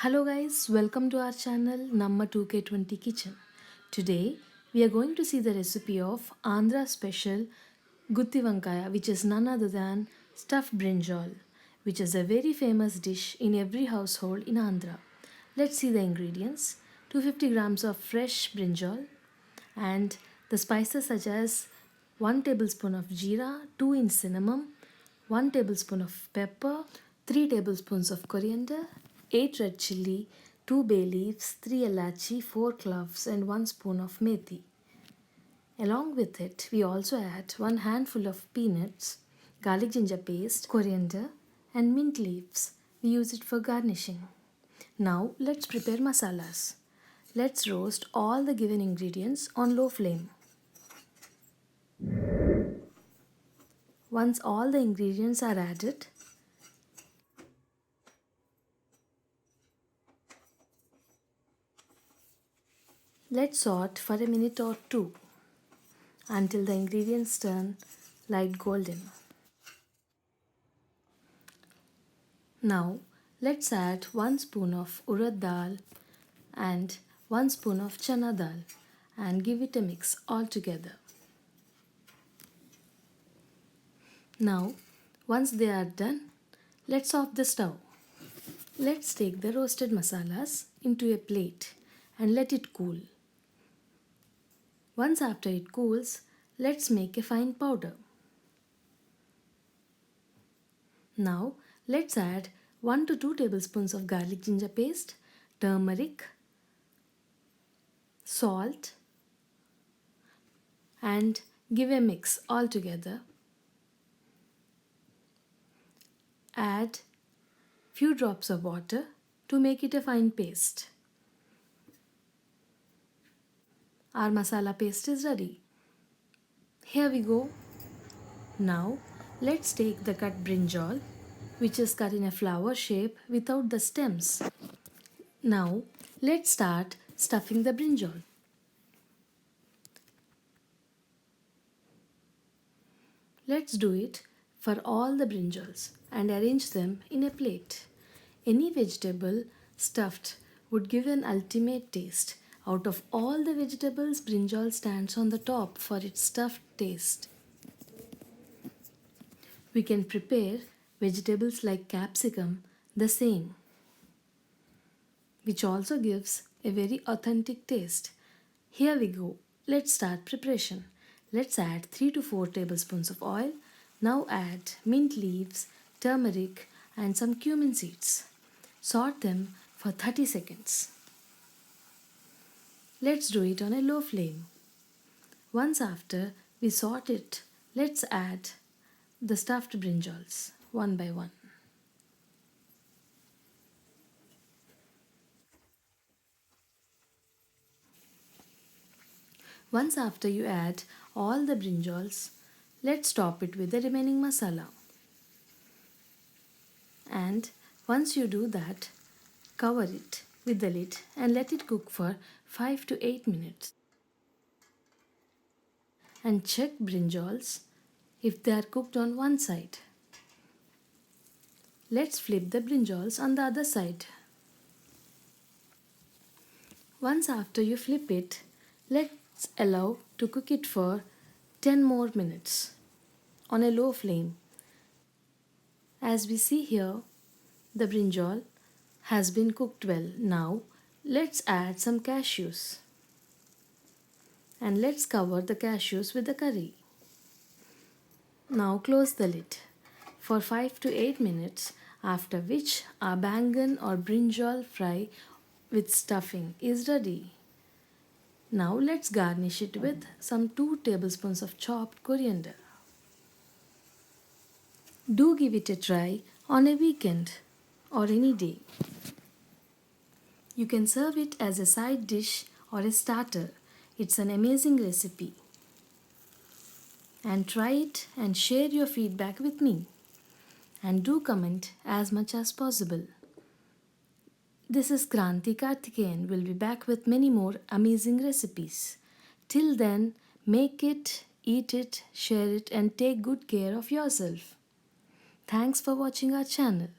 Hello guys, welcome to our channel Namma 2k20 Kitchen. Today we are going to see the recipe of Andhra special Guthi Vankaya, which is none other than stuffed brinjal, which is a very famous dish in every household in Andhra. Let's see the ingredients. 250 grams of fresh brinjal and the spices such as 1 tablespoon of jeera, 2 in cinnamon, 1 tablespoon of pepper, 3 tablespoons of coriander, 8 red chilli, 2 bay leaves, 3 elachi, 4 cloves and 1 spoon of methi. Along with it, we also add 1 handful of peanuts, garlic ginger paste, coriander and mint leaves. We use it for garnishing. Now let's prepare masalas. Let's roast all the given ingredients on low flame. Once all the ingredients are added, let's saute for a minute or two until the ingredients turn light golden. Now let's add 1 spoon of urad dal and 1 spoon of chana dal and give it a mix all together. Now once they are done, let's off the stove. Let's take the roasted masalas into a plate and let it cool. Once after it cools, let's make a fine powder. Now let's add 1 to 2 tablespoons of garlic ginger paste, turmeric, salt and give a mix all together. Add few drops of water to make it a fine paste. Our masala paste is ready. Here we go. Now let's take the cut brinjal, which is cut in a flower shape without the stems. Now let's start stuffing the brinjal. Let's do it for all the brinjals and arrange them in a plate. Any vegetable stuffed would give an ultimate taste. Out of all the vegetables, brinjal stands on the top for its stuffed taste. We can prepare vegetables like capsicum the same, which also gives a very authentic taste. Here we go. Let's start preparation. Let's add 3 to 4 tablespoons of oil. Now add mint leaves, turmeric and some cumin seeds. Saute them for 30 seconds. Let's do it on a low flame. Once after we saute it, let's add the stuffed brinjals one by one. Once after you add all the brinjals, let's top it with the remaining masala. And once you do that, cover it with the lid and let it cook for 5 to 8 minutes. And check brinjals if they are cooked on one side. Let's flip the brinjals on the other side. Once after you flip it, let's allow to cook it for 10 more minutes on a low flame. As we see here, the brinjal has been cooked well. Now let's add some cashews and let's cover the cashews with the curry. Now close the lid for 5 to 8 minutes, after which our bangan or brinjal fry with stuffing is ready. Now let's garnish it with some 2 tablespoons of chopped coriander. Do give it a try on a weekend or any day. You can serve it as a side dish or a starter. It's an amazing recipe. And try it and share your feedback with me. And do comment as much as possible. This is Kranti Karthikeyan. We'll be back with many more amazing recipes. Till then, make it, eat it, share it and take good care of yourself. Thanks for watching our channel.